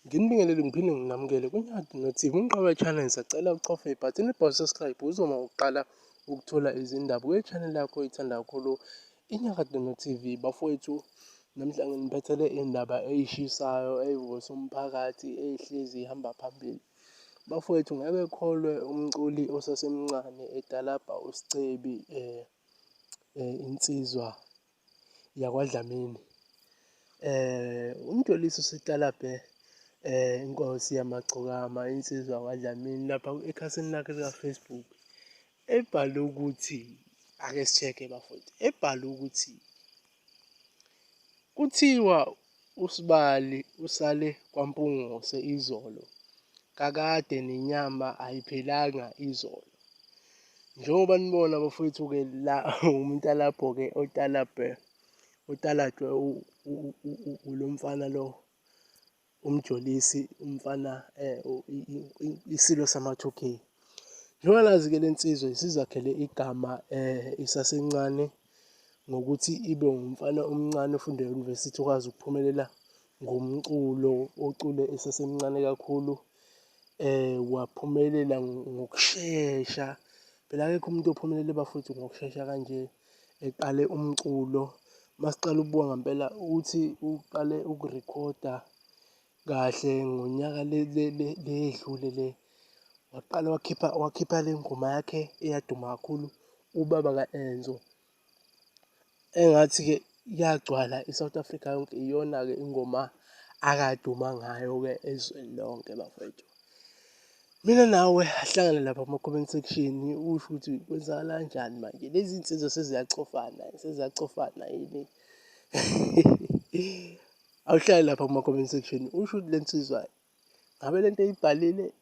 Nginibingelele ngiphinde nginamukele kuNyanda no-TV umqoka channel. Sacela ucofe ibhathini subscribe uzoma uqala ukuthola izindaba kwe-channel yakho oyithanda kakhulu iNyanda no-TV. Bafowethu, namhlanje nginiphethele indaba eyishisayo eyivusa umphakathi ehlezi ihamba phambili. Bafowethu, ngeke kholwe umculi osasemncane edalabha uSicebi insizwa yakwaDlamini. Umjolisi Usetalabhe Inkosi Yamagcokama insizwa yakwaDlamini lapha ekhasini lakhe lika-Facebook ebhale ukuthi, ake si-check-e bafowethu, ebhale ukuthi kuthiwa uSibali usale kwaMpungose izolo, kakade nenyama ayiphelanga izolo. Njengoba nibona bafowethu-ke la umntalapho-ke otalajwe lo mfana lo Umjolisi, umfana isilo sama-2K. Njengoba nazi-ke le nsizwa isizakhele igama isasencane ngokuthi ibe umfana omncane ofunde e-university okwazi ukuphumelela ngomculo, ocule esasemncane kakhulu. Waphumelela ngokushesha, phela akekho umuntu ophumelele bafowethu ngokushesha kanje eqale umculo. Masiqala ukubuka ngempela ukuthi uqale ukurekhoda kahle ngonyaka ledlule le, waqala wakhipha le ngoma yakhe eyaduma kakhulu, ubaba ka-Enzo. Engathi-ke yagcwala i-South Africa yonke, iyona-ke ingoma akaduma ngayo-ke ezweni lonke bafowethu. Mina nawe ahlangane lapha kuma-comment section usho ukuthi kwenzakala kanjani manje, lezi nsizwa seziyacofana yini? Awuhlale lapha kuma-comment section usho ukuthi le nsizwa ngabe le nto eyibhalile